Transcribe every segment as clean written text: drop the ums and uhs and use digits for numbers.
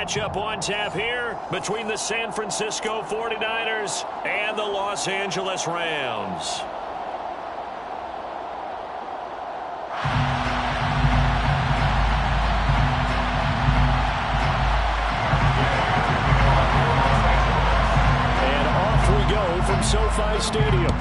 matchup on tap here between the San Francisco 49ers and the Los Angeles Rams. And off we go from SoFi Stadium.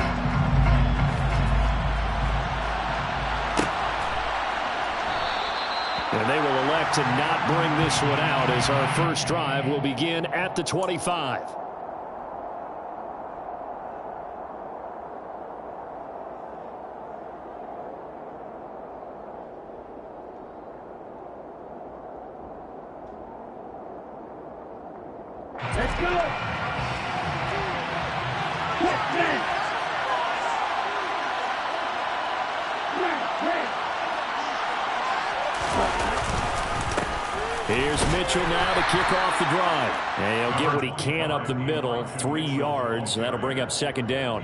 And they will elect to not bring this one out as our first drive will begin at the 25. Let's go! Here's Mitchell now to kick off the drive. And he'll get what he can up the middle, 3 yards. That'll bring up second down.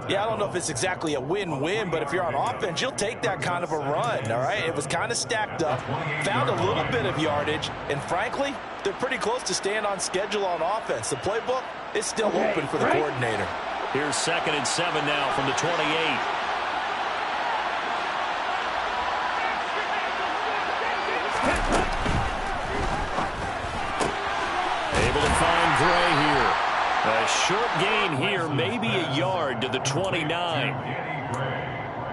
Yeah, I don't know if it's exactly a win-win, but if you're on offense, you'll take that kind of a run, all right? It was kind of stacked up, found a little bit of yardage, and frankly, they're pretty close to staying on schedule on offense. The playbook is still open for the coordinator. Here's 2nd and 7 now from the 28. Able to find Gray here. A short gain here, maybe a yard to the 29.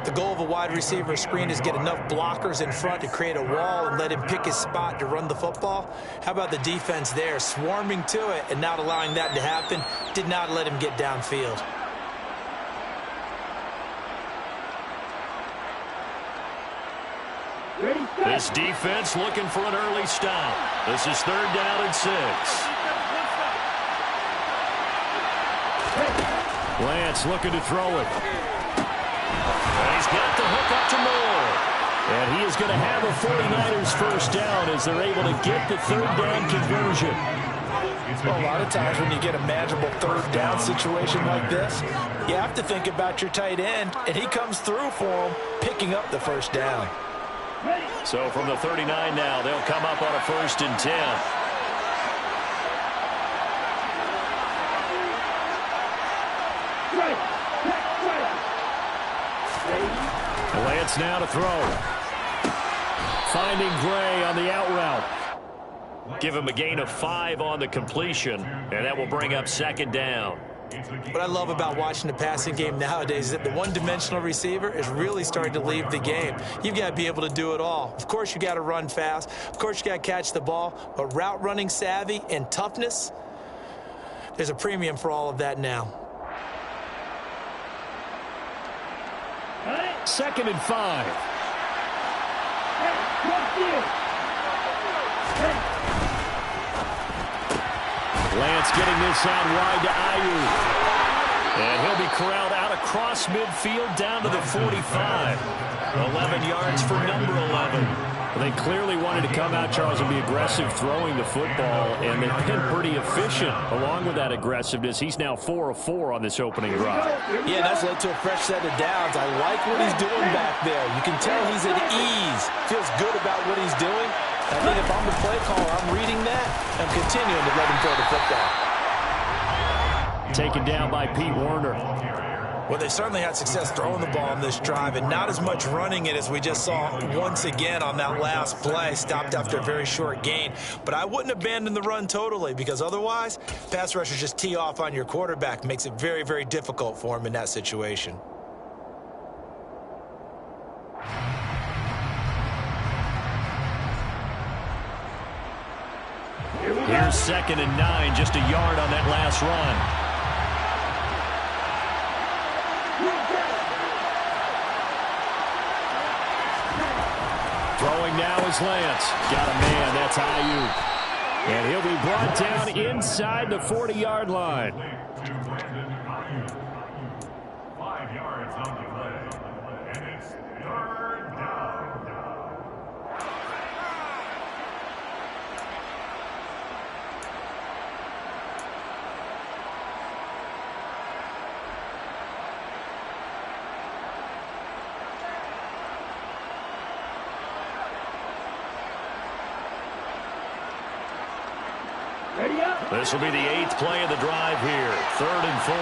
The goal of a wide receiver screen is get enough blockers in front to create a wall and let him pick his spot to run the football. How about the defense there, swarming to it and not allowing that to happen? Did not let him get downfield. This defense looking for an early stop. This is 3rd down and 6. Lance looking to throw it. And he's got the hook up to Moore. And he is going to have a 49ers first down as they're able to get the 3rd down conversion. Well, a lot of times when you get a manageable 3rd down situation like this, you have to think about your tight end, and he comes through for him, picking up the first down. So from the 39 now, they'll come up on a 1st and 10. Lance now to throw. Finding Gray on the out route. Give him a gain of 5 on the completion, and that will bring up 2nd down. What I love about watching the passing game nowadays is that the one-dimensional receiver is really starting to leave the game. You've got to be able to do it all. Of course, you got to run fast. Of course, you got to catch the ball. But route running savvy and toughness, there's a premium for all of that now. 2nd and 5. Lance getting this out wide to Ayuk. And he'll be corralled out across midfield down to the 45. 11 yards for number 11. They clearly wanted to come out, Charles, and be aggressive throwing the football, and they've been pretty efficient along with that aggressiveness. He's now 4 of 4 on this opening drive. Yeah, that's led to a fresh set of downs. I like what he's doing back there. You can tell he's at ease. Feels good about what he's doing. I think if I'm the play caller, I'm reading that. I'm continuing to let him throw the football. Taken down by Pete Werner. Well, they certainly had success throwing the ball on this drive and not as much running it as we just saw once again on that last play. Stopped after a very short gain. But I wouldn't abandon the run totally because otherwise, pass rushers just tee off on your quarterback. Makes it very, very difficult for him in that situation. Here's 2nd and 9, just a yard on that last run. Throwing now is Lance. Got a man, that's Ayuk. And he'll be brought down inside the 40-yard line. 5 yards on the play, and it's 3rd down. This will be the 8th play of the drive here. 3rd and 4.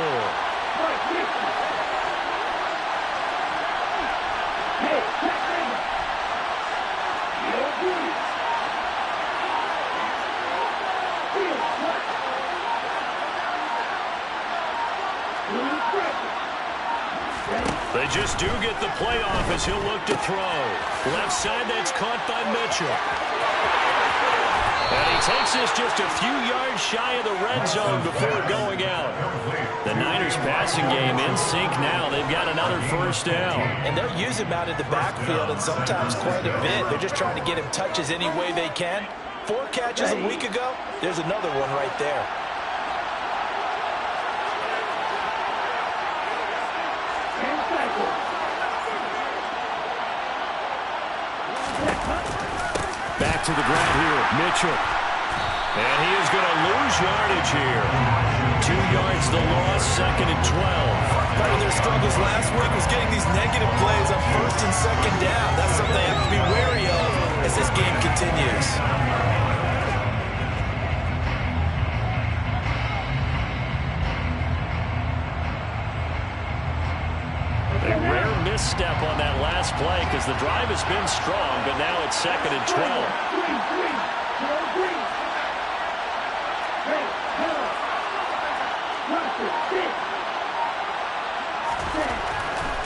They just do get the playoff as he'll look to throw. Left side, that's caught by Mitchell. And he takes this just a few yards shy of the red zone before going out. The Niners passing game in sync now. They've got another first down. And they'll use him out in the backfield, and sometimes quite a bit. They're just trying to get him touches any way they can. 4 catches a week ago. There's another one right there. Back to the ground here, Mitchell. And he is going to lose yardage here. 2 yards the loss, 2nd and 12. Part of their struggles last week was getting these negative plays on 1st and 2nd down. That's something they have to be wary of as this game continues. A rare misstep on that last play because the drive has been strong, but now it's 2nd and 12.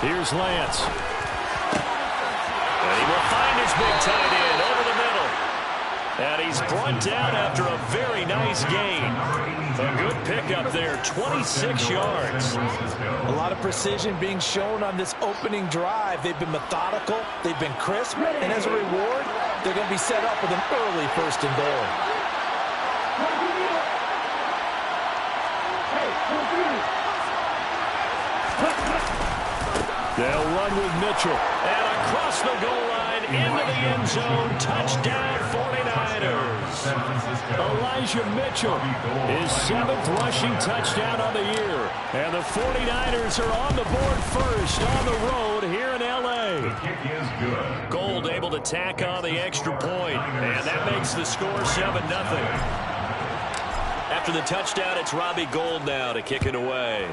Here's Lance. And he will find his big tight end over the middle. And he's brought down after a very nice gain. A good pickup there, 26 yards. A lot of precision being shown on this opening drive. They've been methodical, they've been crisp, and as a reward, they're going to be set up with an early 1st and goal. They'll run with Mitchell. And across the goal line, into the end zone. Touchdown, 49ers. Elijah Mitchell, his 7th rushing touchdown on the year. And the 49ers are on the board first on the road here in L.A. The kick is good. Gold able to tack on the extra point. And that makes the score 7-0. After the touchdown, it's Robbie Gould now to kick it away.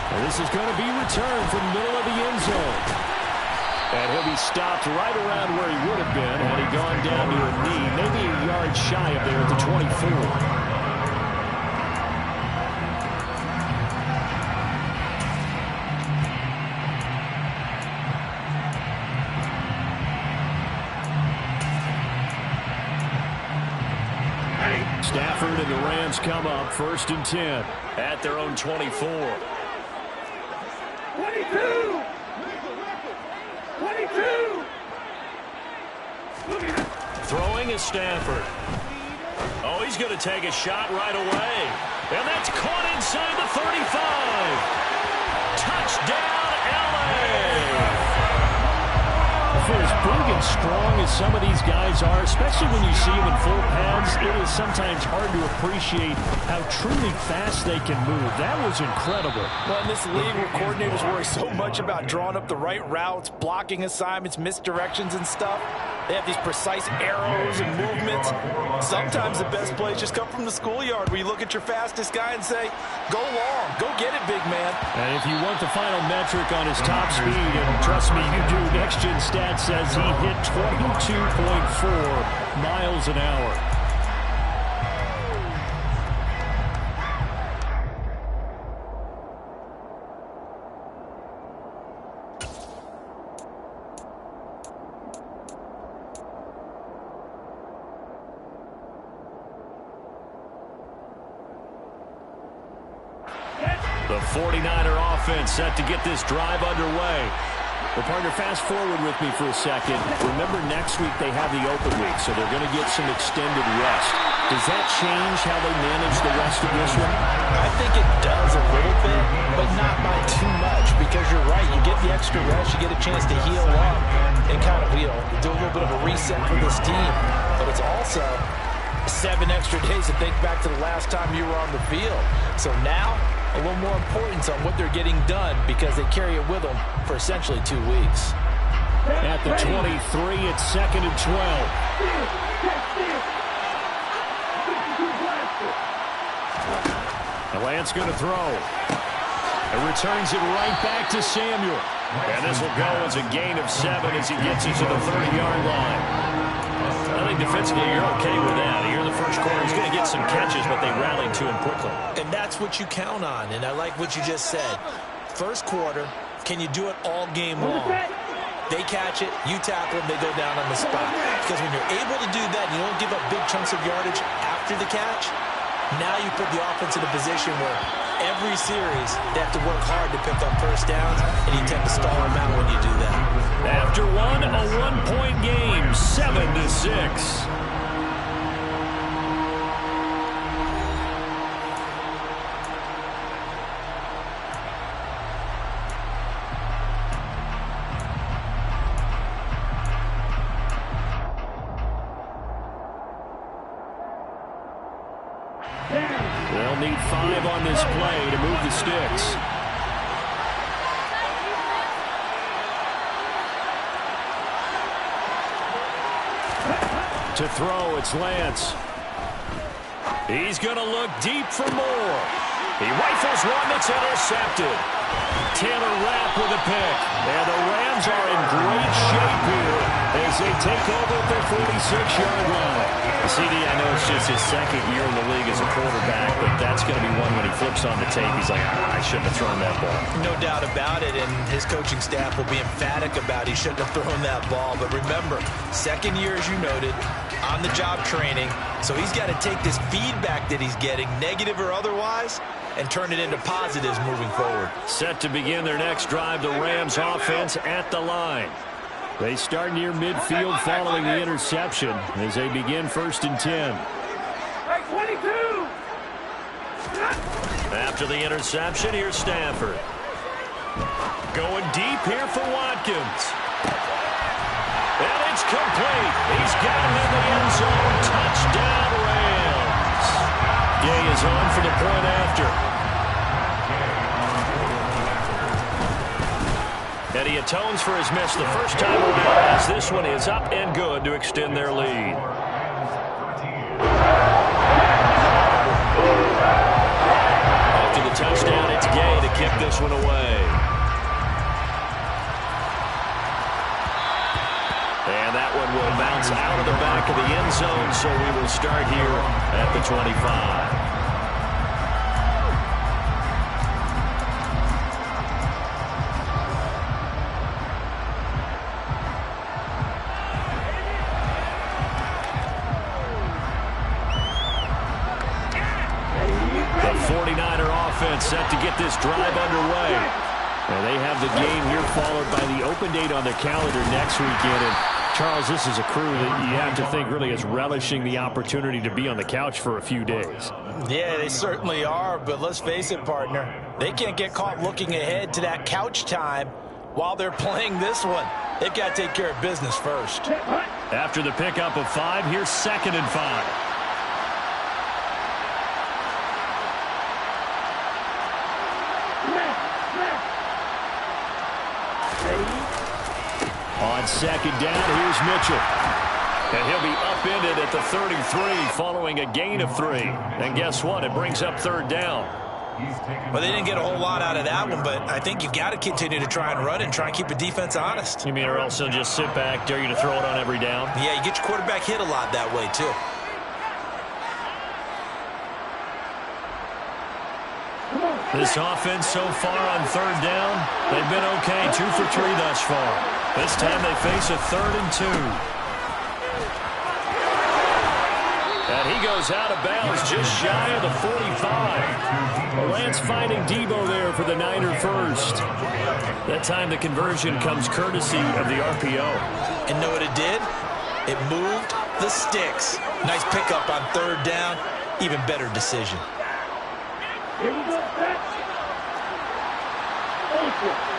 And this is going to be returned from the middle of the end zone. And he'll be stopped right around where he would have been had he gone down to a knee, maybe a yard shy of there at the 24. Stafford and the Rams come up 1st and 10 at their own 24. 22! Throwing is Stafford. Oh, he's going to take a shot right away. And that's caught inside the 35. Touchdown, L.A. For as big and strong as some of these guys are, especially when you see them in full pads, it is sometimes hard to appreciate how truly fast they can move. That was incredible. Well, in this league where coordinators worry so much about drawing up the right routes, blocking assignments, misdirections and stuff, they have these precise arrows and movements. Sometimes the best plays just come from the schoolyard where you look at your fastest guy and say, go long, go get it, big man. And if you want the final metric on his top speed, and trust me, you do, Next Gen Stats says he hit 22.4 miles an hour. The 49er offense set to get this drive underway. Well, partner, fast forward with me for a second. Remember, next week they have the open week, so they're going to get some extended rest. Does that change how they manage the rest of this one? I think it does a little bit, but not by too much, because you're right. You get the extra rest, you get a chance to heal up and kind of, do a little bit of a reset for this team. But it's also 7 extra days to think back to the last time you were on the field. So now, a little more importance on what they're getting done because they carry it with them for essentially 2 weeks. At the 23, it's 2nd and 12. The Lance going to throw. And returns it right back to Samuel. And this will go as a gain of 7 as he gets it to the 30-yard line. I think defensively you're okay with that. Here in the first quarter, he's going to get some catches, but they rallied to him quickly. And that's what you count on, and I like what you just said. First quarter, can you do it all game long? They catch it, you tackle them, they go down on the spot. Because when you're able to do that, you don't give up big chunks of yardage after the catch, now you put the offense in a position where every series they have to work hard to pick up first downs, and you tend to stall them out when you do that. After one, a one-point game, 7-6. They'll need 5 on this play to move the sticks. To throw, it's Lance. He's going to look deep for more. He rifles one that's intercepted. Taylor Rapp with a pick. And the Rams are in great shape here as they take over at their 46-yard line. CD, I know it's just his second year in the league as a quarterback, but that's going to be one when he flips on the tape. He's like, I shouldn't have thrown that ball. No doubt about it, and his coaching staff will be emphatic about he shouldn't have thrown that ball. But remember, second year, as you noted, on-the-job training, so he's got to take this feedback that he's getting, negative or otherwise, and turn it into positives moving forward. Set to begin their next drive, the Rams offense at the line. They start near midfield following the interception as they begin 1st and 10. After the interception, here's Stafford. Going deep here for Watkins. And it's complete. He's got it in the end zone. Touchdown, Rams. Gay is on for the point after. And he atones for his miss the first time around as this one is up and good to extend their lead. After the touchdown, it's Gay to kick this one away. And that one will bounce out of the back of the end zone, so we will start here at the 25. Set to get this drive underway. And they have the game here followed by the open date on their calendar next weekend. And Charles, this is a crew that you have to think really is relishing the opportunity to be on the couch for a few days. Yeah, they certainly are, but let's face it, partner. They can't get caught looking ahead to that couch time while they're playing this one. They've got to take care of business first. After the pickup of 5, here's 2nd and 5. On 2nd down, here's Mitchell. And he'll be upended at the 33 following a gain of 3. And guess what? It brings up 3rd down. Well, they didn't get a whole lot out of that one, but I think you've got to continue to try and run and try and keep the defense honest. You mean or else they'll just sit back, dare you to throw it on every down? Yeah, you get your quarterback hit a lot that way, too. This offense so far on 3rd down, they've been okay. 2 for 3 thus far. This time they face a 3rd and 2. And he goes out of bounds just shy of the 45. Lance finding Debo there for the Niner first. That time the conversion comes courtesy of the RPO. And know what it did? It moved the sticks. Nice pickup on 3rd down. Even better decision. Here we go.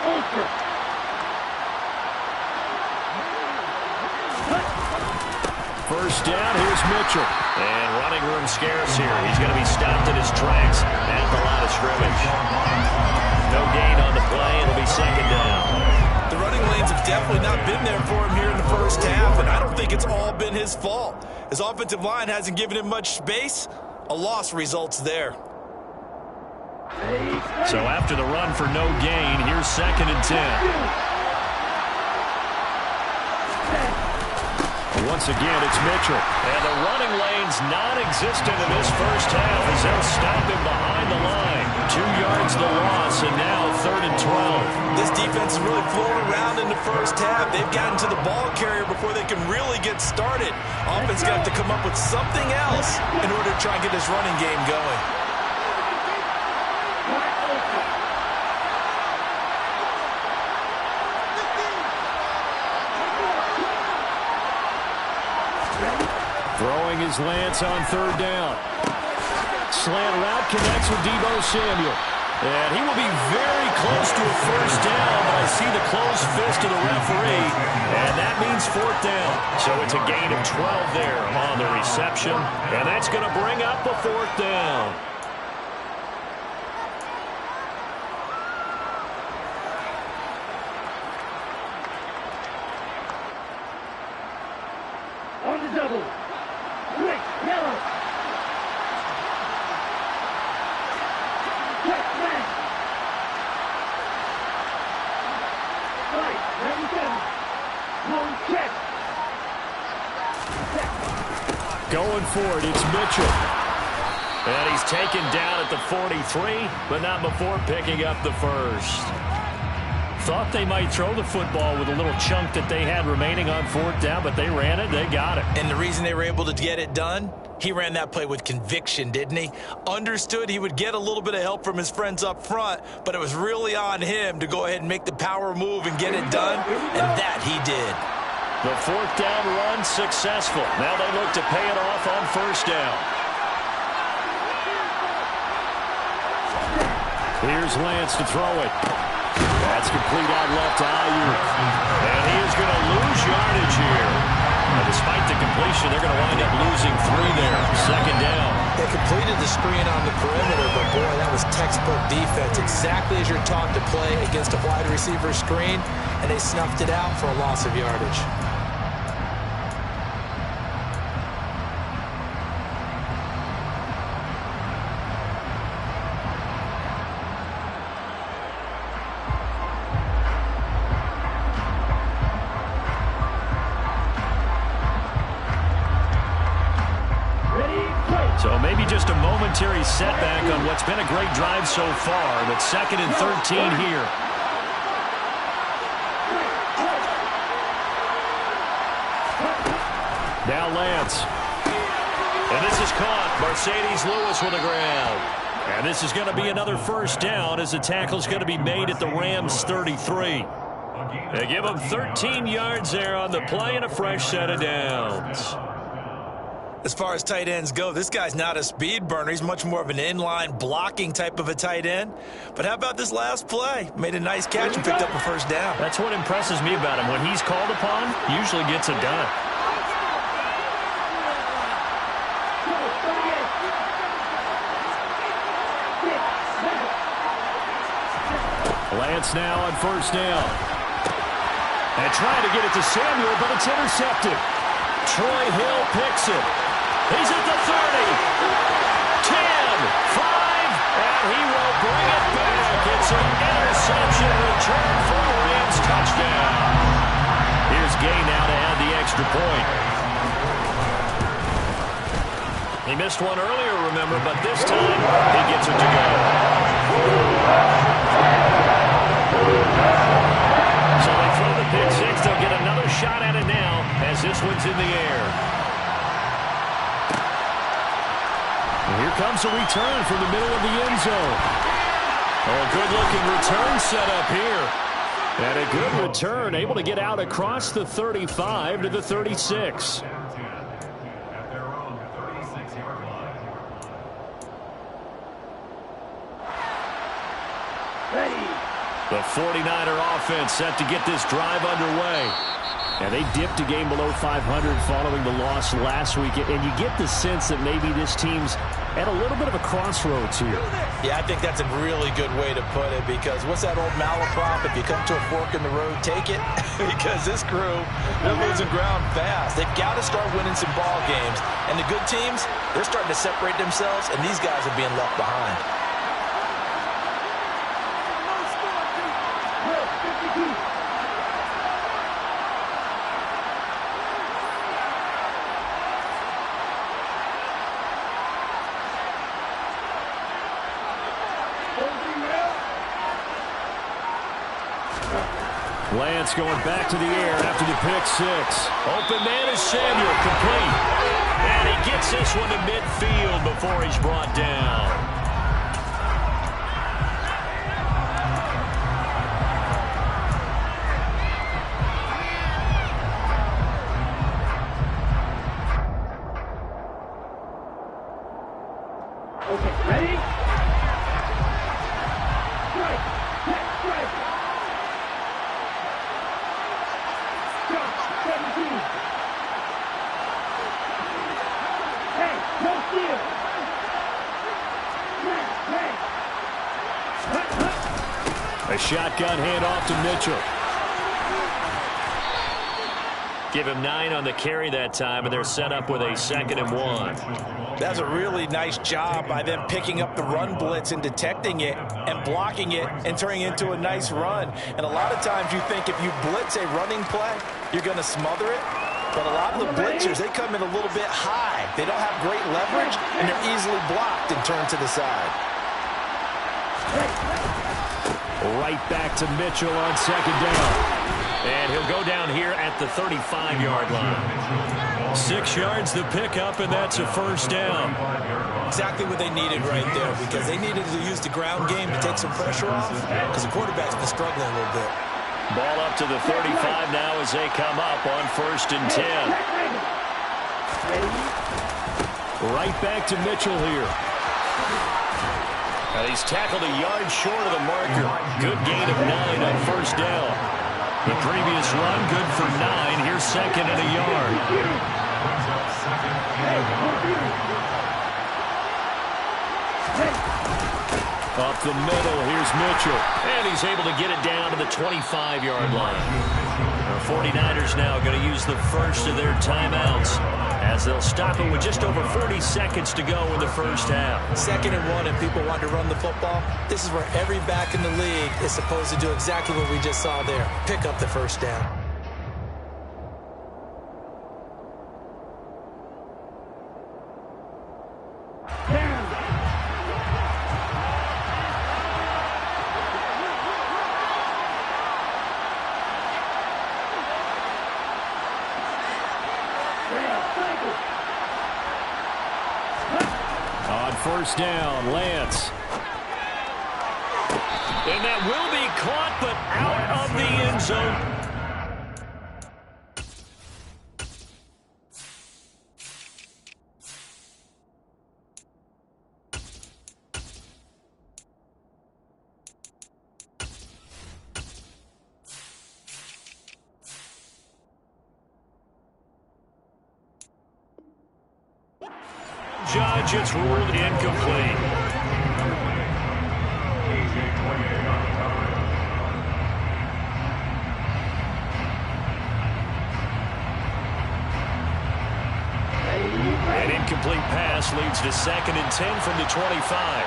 Ultra. First down, here's Mitchell. And running room scarce here. He's going to be stopped in his tracks at the line of scrimmage. No gain on the play. It'll be 2nd down. The running lane lanes have definitely not been there for him here in the first half, and I don't think it's all been his fault. His offensive line hasn't given him much space. A loss results there. So after the run for no gain, here's 2nd and 10. Once again, it's Mitchell. And the running lane's non-existent in this first half as they'll stop him behind the line. 2 yards the loss, and now 3rd and 12. This defense is really flown around in the first half. They've gotten to the ball carrier before they can really get started. Offense got to come up with something else in order to try and get this running game going. Throwing his Lance on 3rd down. Slant route connects with Deebo Samuel. And he will be very close to a first down, but I see the closed fist of the referee, and that means 4th down. So it's a gain of 12 there on the reception, and that's going to bring up a 4th down. On the double. Quick, yellow. Check, back. Right, 97. Home check. Going for it, it's Mitchell. And he's taken down at the 43, but not before picking up the first. Thought they might throw the football with a little chunk that they had remaining on 4th down, but they ran it, they got it. And the reason they were able to get it done, he ran that play with conviction, didn't he? Understood he would get a little bit of help from his friends up front, but it was really on him to go ahead and make the power move and get it done, and that he did. The 4th down run successful. Now they look to pay it off on 1st down. Here's Lance to throw it. That's complete out left to Ayuk. And he is going to lose yardage here. And despite the completion, they're going to wind up losing 3 there. 2nd down. They completed the screen on the perimeter, but boy, that was textbook defense. Exactly as you're taught to play against a wide receiver screen, and they snuffed it out for a loss of yardage. So maybe just a momentary setback on what's been a great drive so far, but 2nd and 13 here. Now Lance. And this is caught. Mercedes Lewis with the ground. And this is going to be another 1st down as the tackle's going to be made at the Rams 33. They give them 13 yards there on the play and a fresh set of downs. As far as tight ends go, this guy's not a speed burner. He's much more of an inline blocking type of a tight end. But how about this last play? Made a nice catch and picked up a 1st down. That's what impresses me about him. When he's called upon, usually gets it done. Lance now on 1st down. And trying to get it to Samuel, but it's intercepted. Troy Hill picks it. He's at the 30, 10, 5, and he will bring it back. It's an interception return for a Rams touchdown. Here's Gay now to add the extra point. He missed one earlier, remember, but this time he gets it to go. So they throw the pick 6. They'll get another shot at it now as this one's in the air. Here comes a return from the middle of the end zone. Oh, a good-looking return set up here. And a good return, able to get out across the 35 to the 36. At their own 36-yard line. Ready. The 49er offense set to get this drive underway. And they dipped a game below 500 following the loss last week. And you get the sense that maybe this team's at a little bit of a crossroads here. Yeah, I think that's a really good way to put it, because what's that old malaprop? If you come to a fork in the road, take it. Because this crew, they're losing ground fast. They've got to start winning some ball games. And the good teams, they're starting to separate themselves, and these guys are being left behind. Lance going back to the air after the pick six. Open man is Samuel, complete. And he gets this one to midfield before he's brought down. Okay, ready? Strike! Strike! Drop, 17. Hey, no steal! A shotgun handoff to Mitchell. Give him 9 on the carry that time, and they're set up with a 2nd and 1. That's a really nice job by them picking up the run blitz and detecting it and blocking it and turning it into a nice run. And a lot of times you think if you blitz a running play, you're going to smother it. But a lot of the blitzers, they come in a little bit high. They don't have great leverage, and they're easily blocked and turned to the side. Right back to Mitchell on 2nd down. And he'll go down here at the 35-yard line. 6 yards the pickup, and that's a 1st down. Exactly what they needed right there, because they needed to use the ground game to take some pressure off, because the quarterback's been struggling a little bit. Ball up to the 35 now as they come up on 1st and 10. Right back to Mitchell here. And he's tackled a yard short of the marker. Good gain of 9 on 1st down. The previous run, good for 9. Here's 2nd and a yard. Up the middle, here's Mitchell. And he's able to get it down to the 25-yard line. The 49ers now going to use the first of their timeouts as they'll stop it with just over 40 seconds to go in the 1st half. 2nd and 1, and people want to run the football. This is where every back in the league is supposed to do exactly what we just saw there. Pick up the 1st down. On 1st down, Lance. And that will be caught, but out of the end zone. Judge, it's ruled incomplete. An incomplete pass leads to 2nd and 10 from the 25.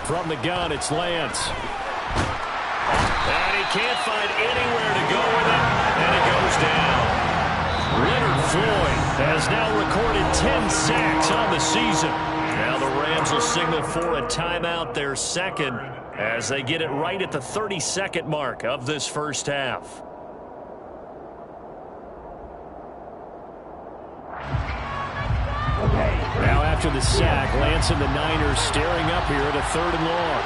From the gun, it's Lance. And he can't find anywhere to go with it, and it goes down. Leonard Floyd has now recorded 10 sacks on the season. Now the Rams will signal for a timeout, their 2nd, as they get it right at the 30-second mark of this 1st half. Now after the sack, Lance and the Niners staring up here at a 3rd and long.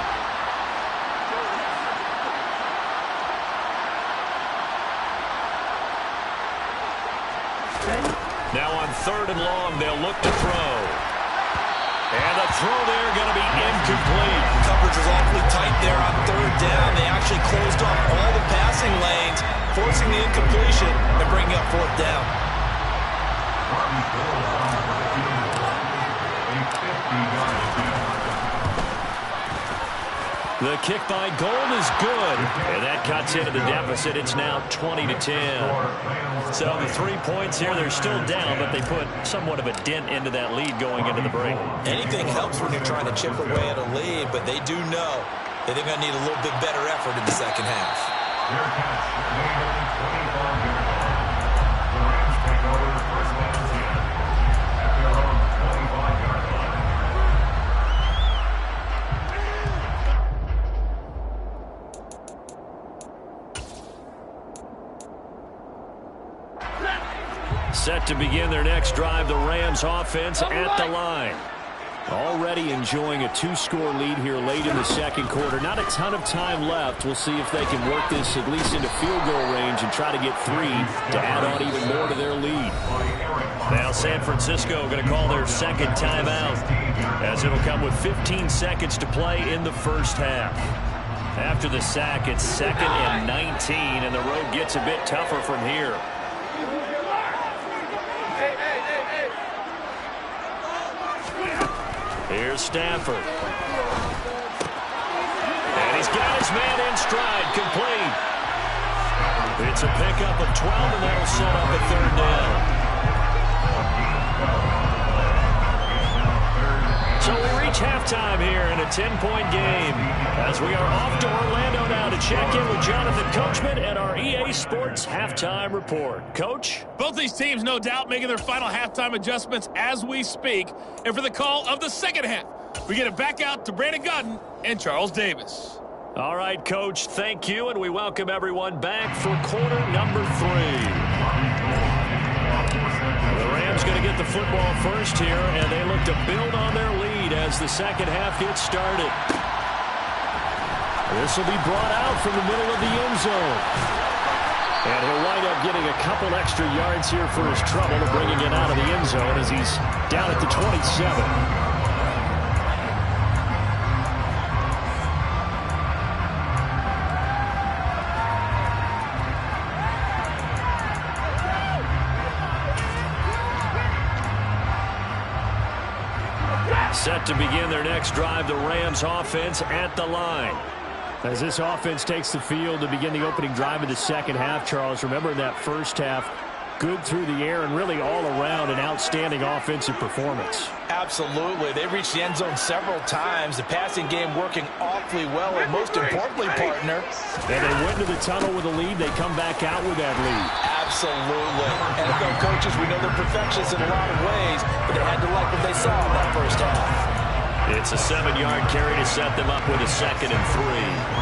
Now on 3rd and long, they'll look to throw. And the throw there going to be incomplete. Coverage was awfully tight there on 3rd down. They actually closed off all the passing lanes, forcing the incompletion and bringing up 4th down. The kick by Gold is good, and that cuts into the deficit. It's now 20-10. So the 3 points here, they're still down, but they put somewhat of a dent into that lead going into the break. Anything helps when you're trying to chip away at a lead, but they do know that they're going to need a little bit better effort in the second half. Their catch made only 25 yards. The Rams take over first and 10 at their own 25-yard line. Set to begin their next drive, the Rams offense at the line. Already enjoying a 2-score lead here late in the second quarter. Not a ton of time left. We'll see if they can work this at least into field goal range and try to get 3 to add on even more to their lead. Now San Francisco going to call their second timeout, as it'll come with 15 seconds to play in the first half. After the sack, it's 2nd and 19, and the road gets a bit tougher from here. Here's Stafford. And he's got his man in stride, complete. It's a pickup of 12, and that'll set up a 3rd down. So we reach halftime here in a 10-point game, as we are off to Orlando now to check in with Jonathan Coachman and our EA Sports Halftime Report. Coach? Both these teams, no doubt, making their final halftime adjustments as we speak. And for the call of the second half, we get it back out to Brandon Godden and Charles Davis. All right, Coach, thank you, and we welcome everyone back for quarter number 3. The Rams going to get the football first here, and they look to build on their lead as the second half gets started. This will be brought out from the middle of the end zone. And he'll wind up getting a couple extra yards here for his trouble of bringing it out of the end zone as he's down at the 27. Set to begin their next drive, the Rams offense at the line. As this offense takes the field to begin the opening drive of the second half, Charles, remember in that first half, good through the air and really all around an outstanding offensive performance. Absolutely. They reached the end zone several times. The passing game working awfully well, and most importantly, partner. And they went into the tunnel with a lead. They come back out with that lead. Absolutely. NFL coaches, we know they're perfectionists in a lot of ways, but they had to like what they saw in that first half. It's a 7-yard carry to set them up with a 2nd and 3.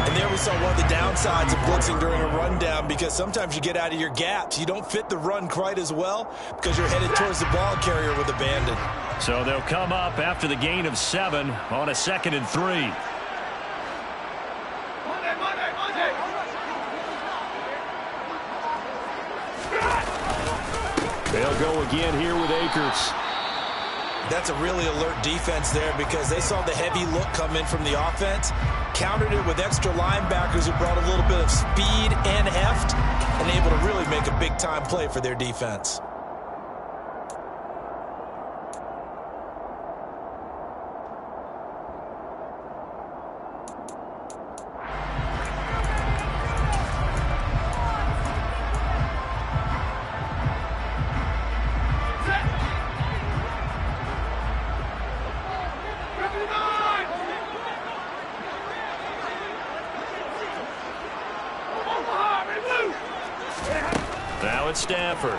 And there we saw one of the downsides of blitzing during a rundown, because sometimes you get out of your gaps. You don't fit the run quite as well because you're headed towards the ball carrier with abandon. So they'll come up after the gain of 7 on a 2nd and 3. They'll go again here with Akers. That's a really alert defense there, because they saw the heavy look come in from the offense, countered it with extra linebackers who brought a little bit of speed and heft, and able to really make a big-time play for their defense. Now it's Stafford.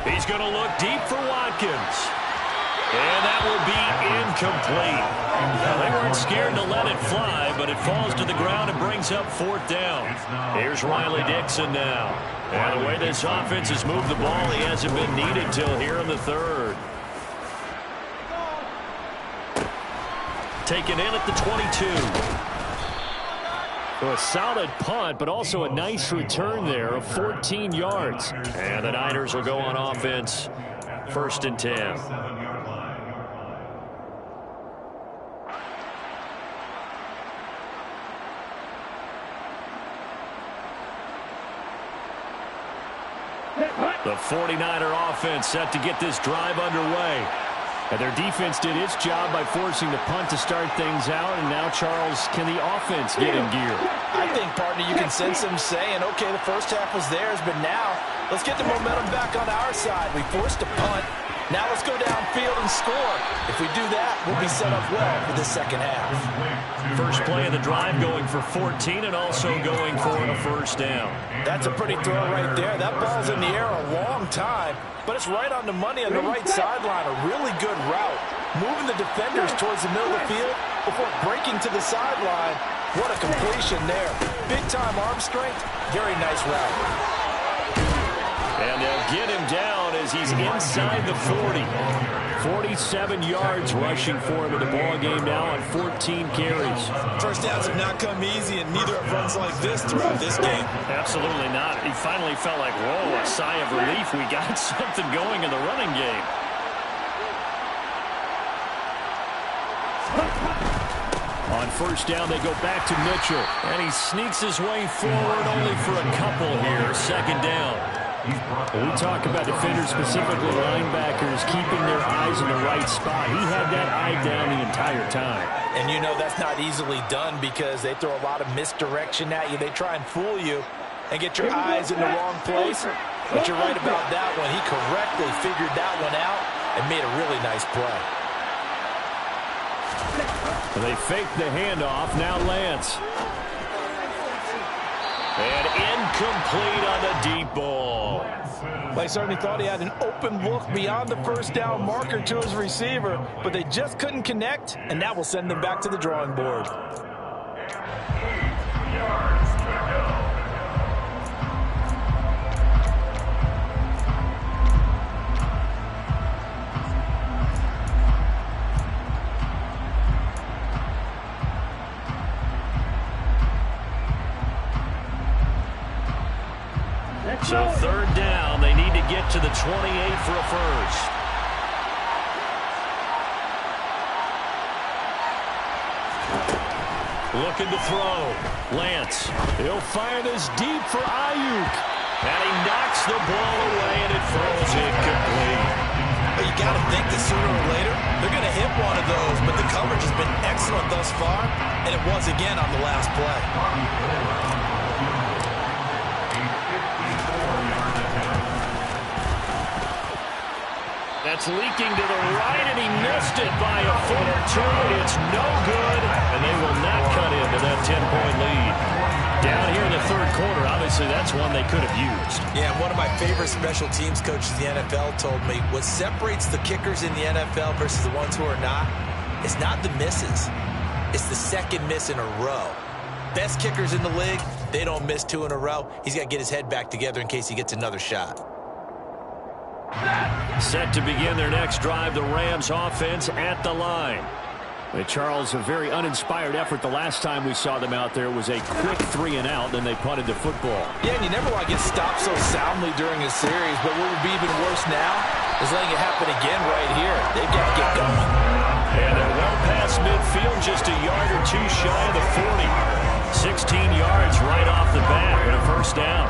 He's going to look deep for Watkins. And that will be incomplete. Now, they weren't scared to let it fly, but it falls to the ground and brings up 4th down. Here's Riley Dixon now. And the way this offense has moved the ball, he hasn't been needed till here in the 3rd. Taken in at the 22. So a solid punt, but also a nice return there of 14 yards. And the Niners will go on offense, 1st and 10. The 49er offense set to get this drive underway. And their defense did its job by forcing the punt to start things out. And now, Charles, can the offense get in gear? I think, partner, you can sense them saying, okay, the first half was theirs, but now let's get the momentum back on our side. We forced a punt. Now let's go downfield and score. If we do that, we'll be set up well for the second half. First play of the drive going for 14 and also going for a first down. That's a pretty throw right there. That ball's in the air a long time, but it's right on the money on the right sideline. A really good route. Moving the defenders towards the middle of the field before breaking to the sideline. What a completion there. Big-time arm strength. Very nice route. And they'll get him down as he's inside the 40. 47 yards rushing for him in the ball game now on 14 carries. First downs have not come easy, and neither have runs like this throughout this game. Absolutely not. He finally felt like, whoa, a sigh of relief. We got something going in the running game. On first down, they go back to Mitchell. And he sneaks his way forward only for a couple here. Second down. We talk about defenders, specifically linebackers, keeping their eyes in the right spot. He had that eye down the entire time. And you know that's not easily done because they throw a lot of misdirection at you. They try and fool you and get your eyes in the wrong place. But you're right about that one. He correctly figured that one out and made a really nice play. They fake the handoff. Now Lance. And incomplete on the deep ball. Well, he certainly thought he had an open look beyond the first down marker to his receiver, but they just couldn't connect, and that will send them back to the drawing board. So third down, they need to get to the 28 for a first. Looking to throw. Lance. He'll fire this deep for Ayuk. And he knocks the ball away, and it falls incomplete. But you got to think that sooner or later, they're going to hit one of those. But the coverage has been excellent thus far, and it was again on the last play. That's leaking to the right, and he missed it by a foot or two. It's no good, and they will not cut into that 10-point lead. Down here in the third quarter, obviously that's one they could have used. Yeah, one of my favorite special teams coaches in the NFL told me what separates the kickers in the NFL versus the ones who are not is not the misses. It's the second miss in a row. Best kickers in the league, they don't miss two in a row. He's got to get his head back together in case he gets another shot. Set to begin their next drive, the Rams offense at the line. Charles, a very uninspired effort the last time we saw them out there was a quick 3-and-out, then they punted the football. Yeah, and you never want to get stopped so soundly during a series, but what would be even worse now is letting it happen again right here. They've got to get going. And they're well past midfield, just a yard or two shy of the 40. 16 yards right off the bat and a first down.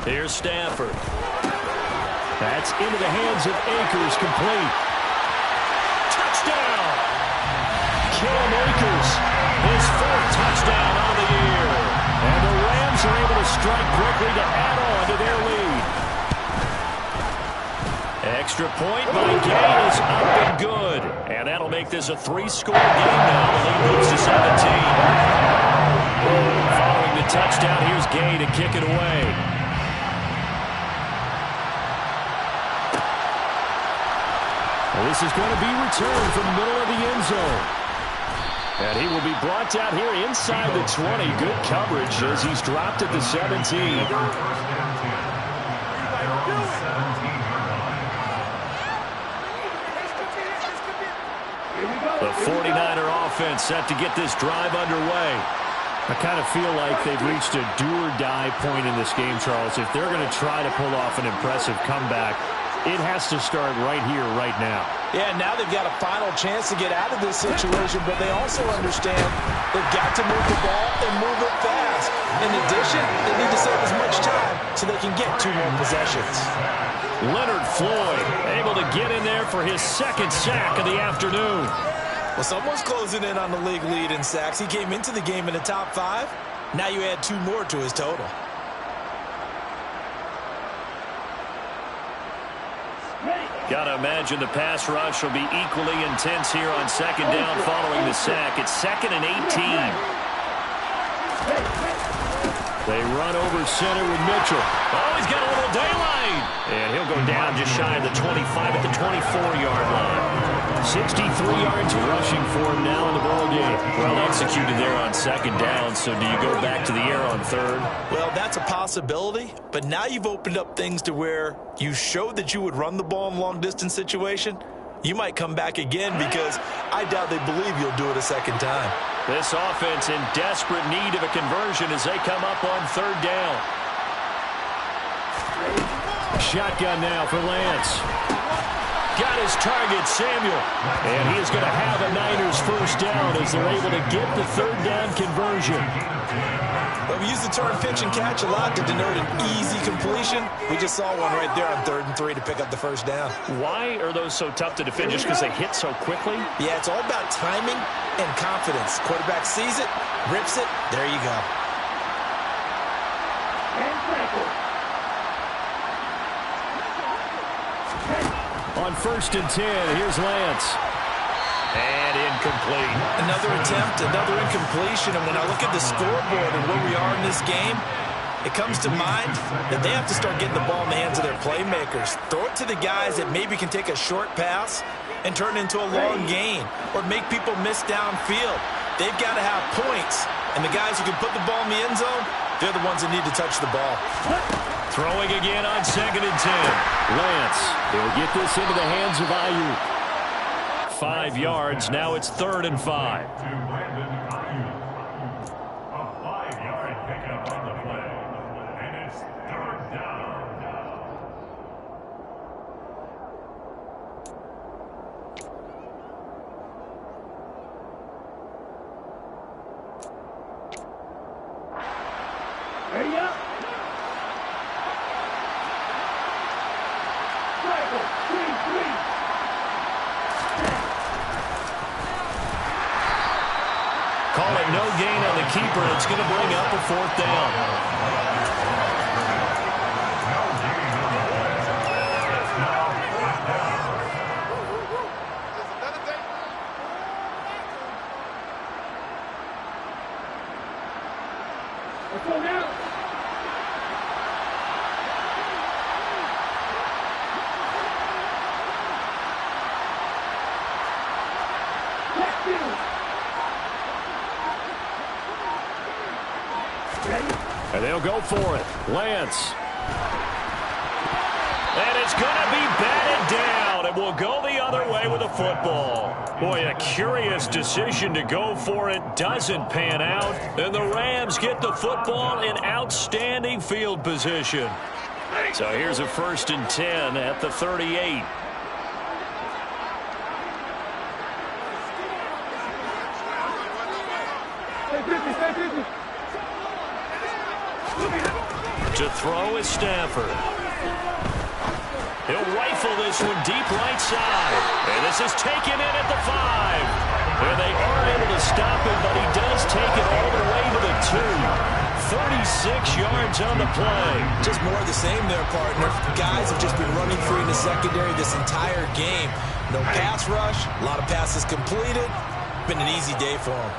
Here's Stafford. That's into the hands of Akers, complete. Touchdown! Cam Akers, his fourth touchdown on the year. And the Rams are able to strike quickly to add on to their lead. Extra point by Gay is up and good. And that'll make this a 3-score game now. The lead moves to 17. Following the touchdown, here's Gay to kick it away. This is going to be returned from the middle of the end zone. And he will be brought down here inside the 20. Good coverage as he's dropped at the 17. 49er offense set to get this drive underway. I kind of feel like they've reached a do-or-die point in this game, Charles. If they're going to try to pull off an impressive comeback, it has to start right here, right now. Yeah, now they've got a final chance to get out of this situation, but they also understand they've got to move the ball and move it fast. In addition, they need to save as much time so they can get 2 more possessions. Leonard Floyd able to get in there for his second sack of the afternoon. Well, someone's closing in on the league lead in sacks. He came into the game in the top 5. Now you add 2 more to his total. Got to imagine the pass rush will be equally intense here on second down following the sack. It's 2nd and 18. They run over center with Mitchell. Oh, he's got a little daylight. And he'll go down just shy of the 25 at the 24-yard line. 63 yards rushing for him now in the ball game. Well executed there on second down, so do you go back to the air on third? Well, that's a possibility, but now you've opened up things to where you showed that you would run the ball in long-distance situation. You might come back again because I doubt they believe you'll do it a second time. This offense in desperate need of a conversion as they come up on third down. Shotgun now for Lance. Got his target, Samuel. And he is going to have a Niners first down as they're able to get the third down conversion. Well, we use the term pitch and catch a lot to denote an easy completion. We just saw one right there on 3rd and 3 to pick up the first down. Why are those so tough to defend? Just because they hit so quickly? Yeah, it's all about timing and confidence. Quarterback sees it, rips it, there you go. On 1st and 10, here's Lance. And incomplete. Another attempt, another incompletion. And when I look at the scoreboard and where we are in this game, it comes to mind that they have to start getting the ball in the hands of their playmakers. Throw it to the guys that maybe can take a short pass and turn it into a long gain or make people miss downfield. They've got to have points. And the guys who can put the ball in the end zone, they're the ones that need to touch the ball. Throwing again on 2nd and 10. Lance, he'll get this into the hands of Ayuk. 5 yards, now it's 3rd and 5. A 5-yard pickup on the play, and it's 3rd down. Hurry up. Cycle, 3-3. Call it no gain on the keeper, and it's going to bring up a 4th down. Let's go now. Check 2. And they'll go for it. Lance. And it's going to be batted down. And will go the other way with the football. Boy, a curious decision to go for it. Doesn't pan out. And the Rams get the football in outstanding field position. So here's a 1st and 10 at the 38. To throw is Stafford. He'll rifle this one deep right side. And this is taken in at the 5. And they are able to stop him, but he does take it all the way to the 2. 36 yards on the play. Just more of the same there, partner. Guys have just been running free in the secondary this entire game. No pass rush, a lot of passes completed. Been an easy day for them.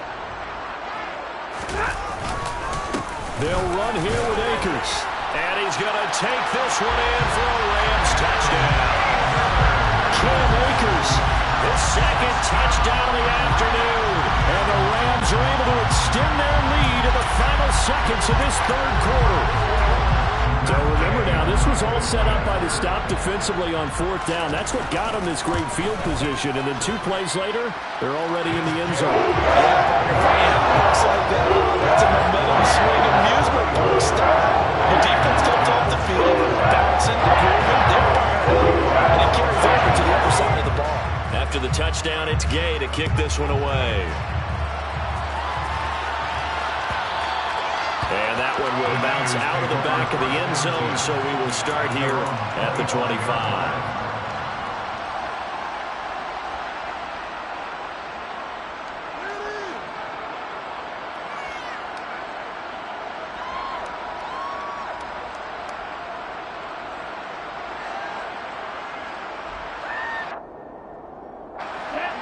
They'll run here with Akers. And he's going to take this one in for a Rams touchdown. Cam Akers, his 2nd touchdown of the afternoon. And the Rams are able to extend their lead in the final seconds of this 3rd quarter. So remember now, this was all set up by the stop defensively on 4th down. That's what got them this great field position. And then 2 plays later, they're already in the end zone. Looks like that's a momentum swing amusement park style. The defense comes off the field, bouncing, grooving, they're fired up, and it carries over to the other side of the ball. After the touchdown, it's Gay to kick this one away. And that one will bounce out of the back of the end zone, so we will start here at the 25.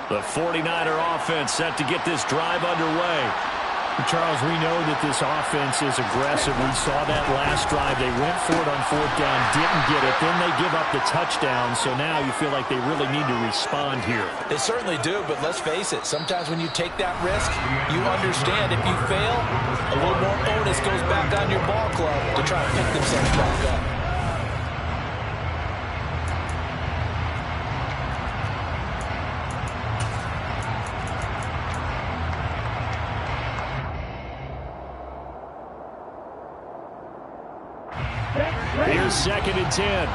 The 49er offense set to get this drive underway. Charles, we know that this offense is aggressive. We saw that last drive. They went for it on 4th down, didn't get it. Then they give up the touchdown. So now you feel like they really need to respond here. They certainly do, but let's face it. Sometimes when you take that risk, you understand if you fail, a little more onus goes back on your ball club to try to pick themselves back up. Here's 2nd and 10.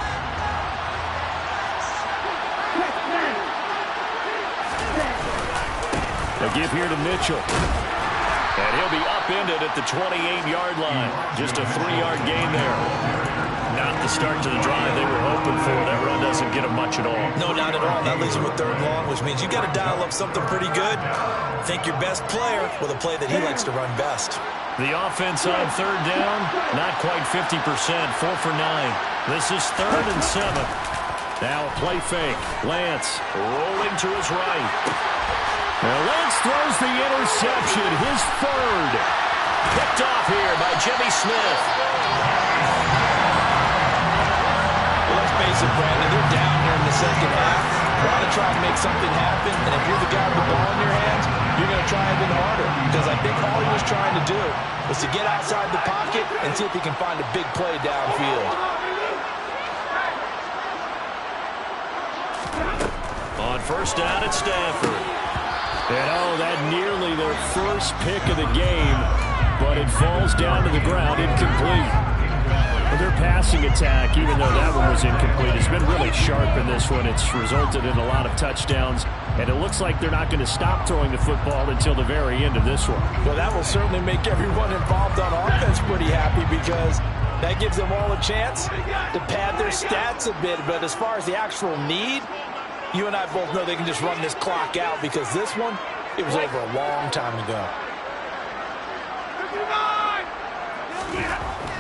A give here to Mitchell. And he'll be upended at the 28-yard line. Just a 3-yard gain there. Not the start to the drive they were hoping for. That run doesn't get them much at all. No, not at all. That leaves them with 3rd and long, which means you got to dial up something pretty good. Think your best player with a play that he likes to run best. The offense on 3rd down, not quite 50%, 4 for 9. This is 3rd and 7. Now a play fake. Lance rolling to his right. Now Lance throws the interception, his 3rd. Picked off here by Jimmy Smith. Well, let's face it, Brandon, they're down here in the 2nd half. Want to try and make something happen, and if you're the guy with the ball in your hands, you're going to try even harder, because I think all he was trying to do was to get outside the pocket and see if he can find a big play downfield. On 1st down at Stanford. And that nearly their first pick of the game, but it falls down to the ground incomplete. But their passing attack, even though that one was incomplete, has been really sharp in this one. It's resulted in a lot of touchdowns, and it looks like they're not going to stop throwing the football until the very end of this one. Well, that will certainly make everyone involved on offense pretty happy, because that gives them all a chance to pad their stats a bit. But as far as the actual need, you and I both know they can just run this clock out, because this one, it was over a long time ago.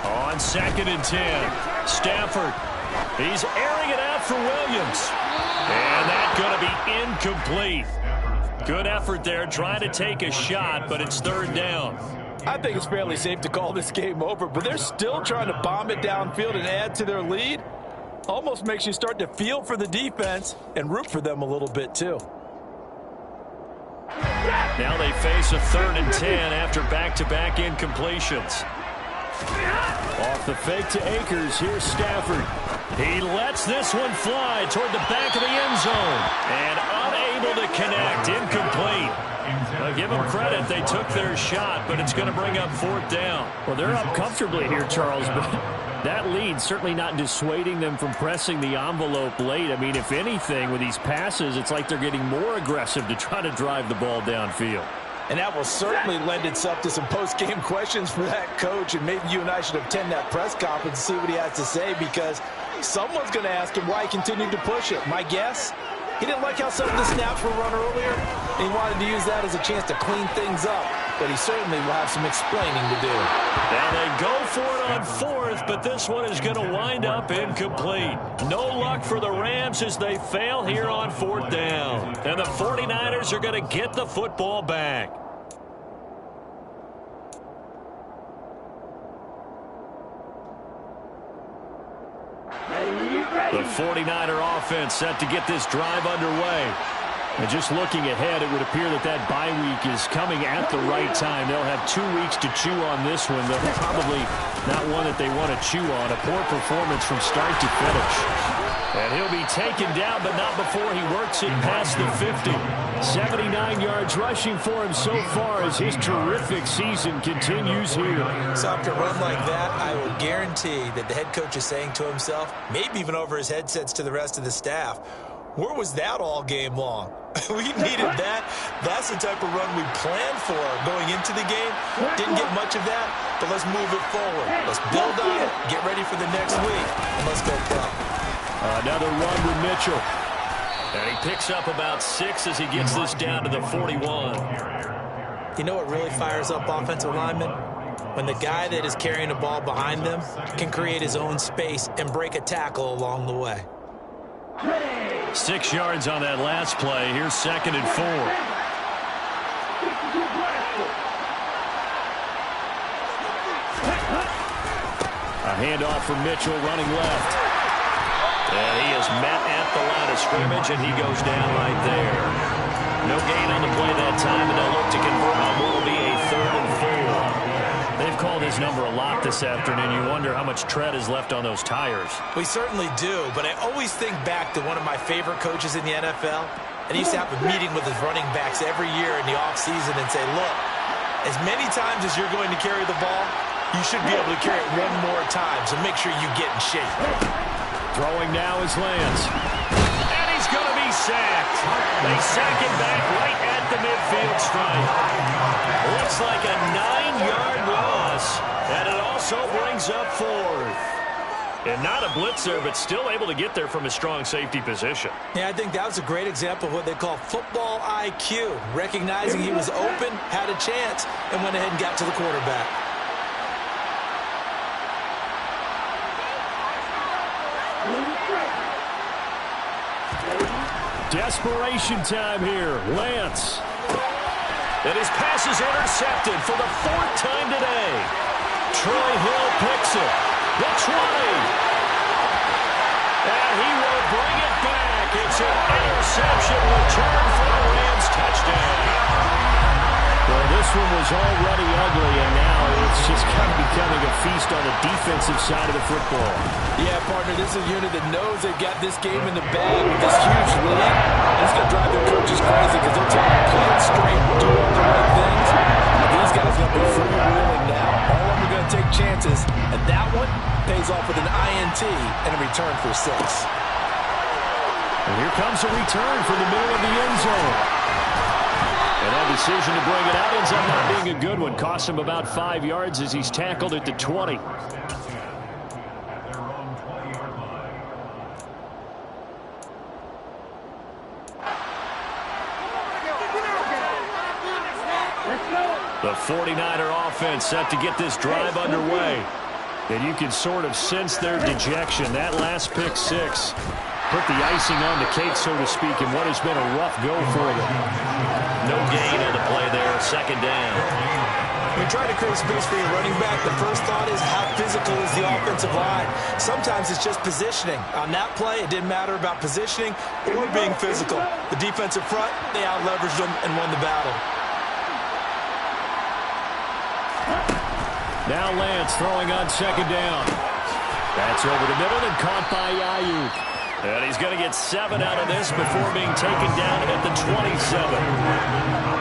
On 2nd and 10, Stafford. He's airing it out for Williams. And that's going to be incomplete. Good effort there, trying to take a shot, but it's 3rd down. I think it's fairly safe to call this game over, but they're still trying to bomb it downfield and add to their lead. Almost makes you start to feel for the defense and root for them a little bit, too. Now they face a 3rd and 10 after back-to-back incompletions. Off the fake to Akers, here's Stafford. He lets this one fly toward the back of the end zone. And unable to connect, incomplete. Now give them credit, they took their shot, but it's going to bring up 4th down. Well, they're up comfortably here, Charles, but that lead certainly not dissuading them from pressing the envelope late. I mean, if anything, with these passes, it's like they're getting more aggressive to try to drive the ball downfield. And that will certainly lend itself to some post-game questions for that coach, and maybe you and I should attend that press conference and see what he has to say, because someone's going to ask him why he continued to push it. My guess, he didn't like how some of the snaps were run earlier, and he wanted to use that as a chance to clean things up, but he certainly will have some explaining to do. Now they go for it on 4th, but this one is going to wind up incomplete. No luck for the Rams as they fail here on 4th down. And the 49ers are going to get the football back. The 49er offense set to get this drive underway. And just looking ahead, it would appear that bye week is coming at the right time. They'll have 2 weeks to chew on this one, though probably not one that they want to chew on. A poor performance from start to finish. And he'll be taken down, but not before he works it past the 50. 79 yards rushing for him so far as his terrific season continues here. So after a run like that, I will guarantee that the head coach is saying to himself, maybe even over his headsets to the rest of the staff, where was that all game long? We needed that. That's the type of run we planned for going into the game. Didn't get much of that, but let's move it forward. Let's build on it, get ready for the next week, and let's go play. Another run with Mitchell. And he picks up about 6 as he gets this down to the 41. You know what really fires up offensive linemen? When the guy that is carrying the ball behind them can create his own space and break a tackle along the way. 6 yards on that last play. Here's 2nd and 4. A handoff from Mitchell running left. And he is met at the line of scrimmage, and he goes down right there. No gain on the play that time, and they'll look to convert on what will be a 3rd and 4. They've called his number a lot this afternoon. You wonder how much tread is left on those tires. We certainly do, but I always think back to one of my favorite coaches in the NFL, and he used to have a meeting with his running backs every year in the offseason and say, look, as many times as you're going to carry the ball, you should be able to carry it one more time, so make sure you get in shape. Throwing now is Lance. And he's going to be sacked. They sack him back right at the midfield stripe. Looks like a 9-yard loss. And it also brings up 4th. And not a blitzer, but still able to get there from a strong safety position. Yeah, I think that was a great example of what they call football IQ. Recognizing he was open, had a chance, and went ahead and got to the quarterback. Desperation time here. Lance. And his pass is intercepted for the 4th time today. Troy Hill picks it. The 20. And he will bring it back. It's an interception return for the Rams touchdown. Well, this one was already ugly, and now it's just kind of becoming a feast on the defensive side of the football. Yeah, partner, this is a unit that knows they've got this game in the bag with this huge lead. It's going to drive their coaches crazy because they'll tell them play it straight, do all the right things. And these guys are going to be freewheeling now. All of them are going to take chances, and that one pays off with an INT and a return for 6. And here comes a return from the middle of the end zone. And that decision to bring it out ends up not being a good one. Cost him about 5 yards as he's tackled at the 20. The 49er offense set to get this drive underway. And you can sort of sense their dejection. That last pick 6 put the icing on the cake, so to speak, in what has been a rough go for them. No gain on the play there, 2nd down. When you try to create space for your running back, the first thought is how physical is the offensive line. Sometimes it's just positioning. On that play, it didn't matter about positioning or being physical. The defensive front, they out-leveraged them and won the battle. Now Lance throwing on 2nd down. That's over the middle and caught by Ayuk. And he's going to get 7 out of this before being taken down at the 27.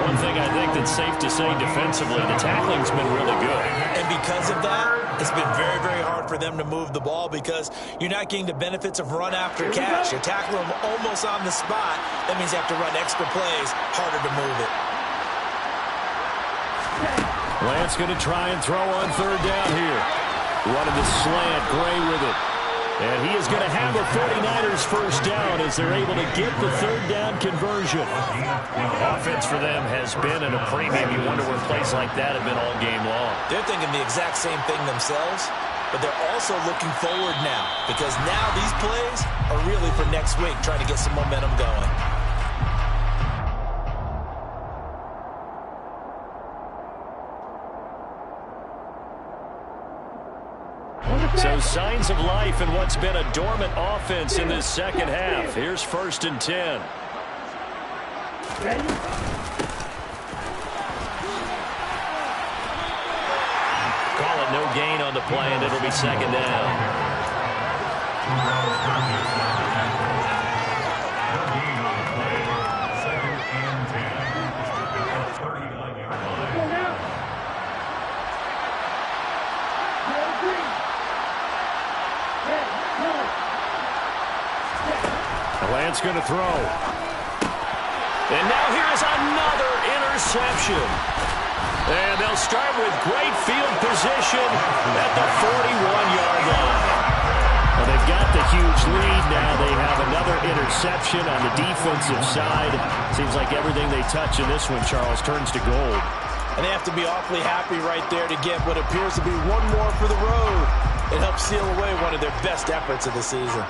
One thing I think that's safe to say defensively, the tackling's been really good. And because of that, it's been very, very hard for them to move the ball because you're not getting the benefits of run after catch. You're tackling them almost on the spot. That means you have to run extra plays, harder to move it. Lance going to try and throw on 3rd down here. Running the slant, Gray with it. And he is going to have a 49ers first down as they're able to get the 3rd down conversion. Offense for them has been at a premium. You wonder where plays like that have been all game long. They're thinking the exact same thing themselves, but they're also looking forward now because now these plays are really for next week, trying to get some momentum going. So signs of life in what's been a dormant offense in this 2nd half. Here's 1st and 10. Ready? Call it no gain on the play, and it'll be second down. Lance going to throw. And now here's another interception. And they'll start with great field position at the 41-yard line. Well, they've got the huge lead. Now they have another interception on the defensive side. Seems like everything they touch in this one, Charles, turns to gold. And they have to be awfully happy right there to get what appears to be one more for the road. It helps seal away one of their best efforts of the season.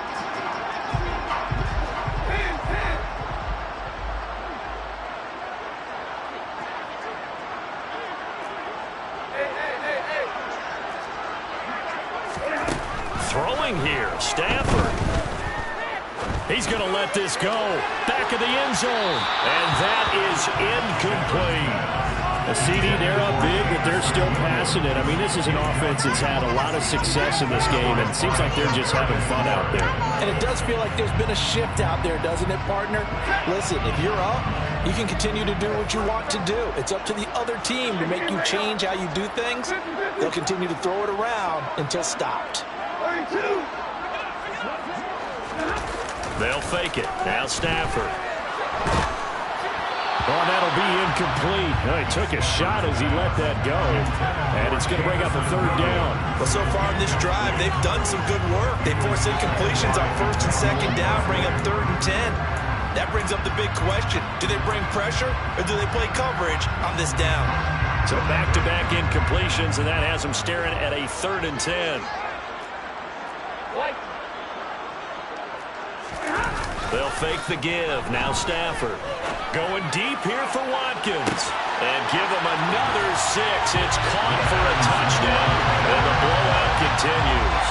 Throwing here, Stafford. He's going to let this go. Back of the end zone. And that is incomplete. A CD, they're up big, but they're still passing it. I mean, this is an offense that's had a lot of success in this game, and it seems like they're just having fun out there. And it does feel like there's been a shift out there, doesn't it, partner? Listen, if you're up, you can continue to do what you want to do. It's up to the other team to make you change how you do things. They'll continue to throw it around until stopped. They'll fake it. Now Stafford. Oh, that'll be incomplete. He took a shot as he let that go. And it's going to bring up a third down. Well, so far in this drive, they've done some good work. They force incompletions on first and second down, bring up 3rd and 10. That brings up the big question. Do they bring pressure or do they play coverage on this down? So back-to-back incompletions, and that has them staring at a 3rd and 10. They'll fake the give. Now Stafford. Going deep here for Watkins. And give him another 6. It's caught for a touchdown. And the blowout continues.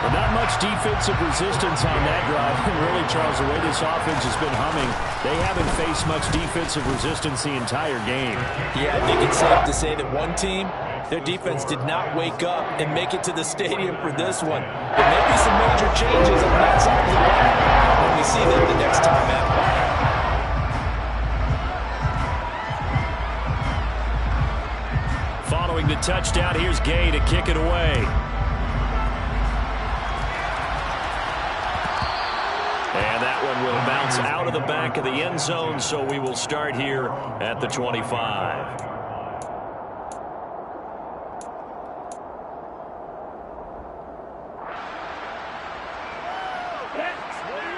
Well, not much defensive resistance on that drive. And really, Charles, the way this offense has been humming, they haven't faced much defensive resistance the entire game. Yeah, I think it's safe to say that one team, their defense did not wake up and make it to the stadium for this one. There may be some major changes on that side of the ball when we see them the next time out. Following the touchdown, here's Gay to kick it away. And that one will bounce out of the back of the end zone, so we will start here at the 25.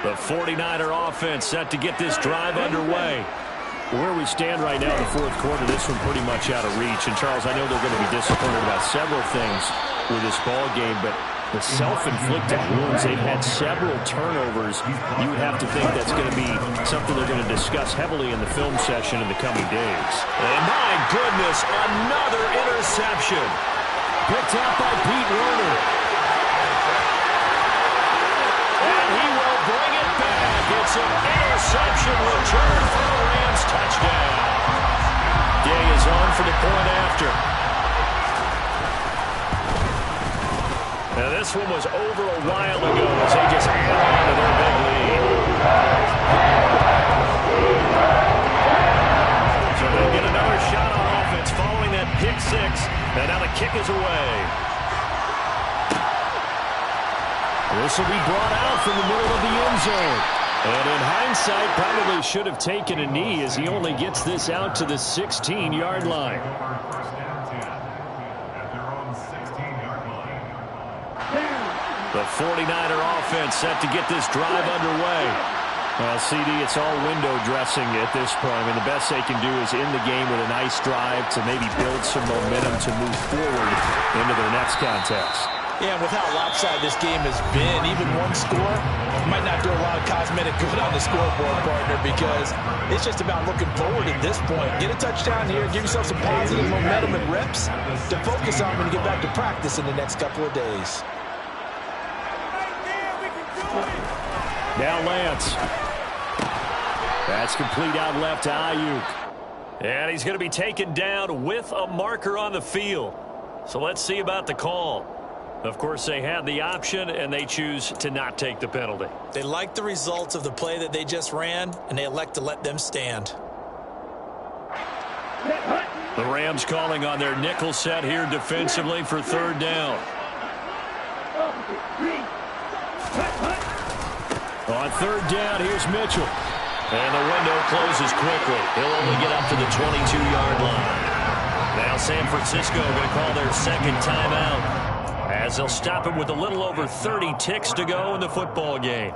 The 49er offense set to get this drive underway. Where we stand right now in the 4th quarter, this one pretty much out of reach. And, Charles, I know they're going to be disappointed about several things with this ball game, but the self-inflicted wounds, they've had several turnovers. You would have to think that's going to be something they're going to discuss heavily in the film session in the coming days. And my goodness, another interception. Picked out by Pete Werner. And he will bring it back. It's an interception return for the Rams touchdown. Gay is on for the point after. Now this one was over a while ago as they just add on to their big lead. So they'll get another shot on offense following that pick 6. And now the kick is away. This will be brought out from the middle of the end zone. And in hindsight, probably should have taken a knee as he only gets this out to the 16-yard line. The 49er offense set to get this drive underway. Well, CD, it's all window dressing at this point. I mean, the best they can do is end the game with a nice drive to maybe build some momentum to move forward into their next contest. Yeah, with how lopsided this game has been, even one score might not do a lot of cosmetic good on the scoreboard, partner, because it's just about looking forward at this point. Get a touchdown here, give yourself some positive momentum and reps to focus on when you get back to practice in the next couple of days. Now Lance. That's complete out left to Ayuk. And he's going to be taken down with a marker on the field. So let's see about the call. Of course, they had the option, and they choose to not take the penalty. They like the results of the play that they just ran, and they elect to let them stand. The Rams calling on their nickel set here defensively for third down. On third down, here's Mitchell. And the window closes quickly. He'll only get up to the 22-yard line. Now San Francisco going to call their second timeout, as they'll stop him with a little over 30 ticks to go in the football game.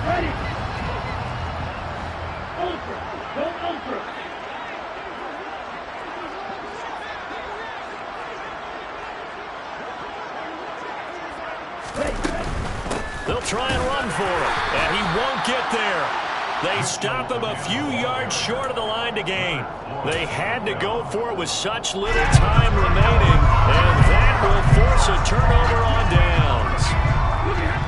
Ready. Ultra. Go ultra. They'll try and run for it, and he won't get there. They stop him a few yards short of the line to gain. They had to go for it with such little time remaining, and that will force a turnover on downs.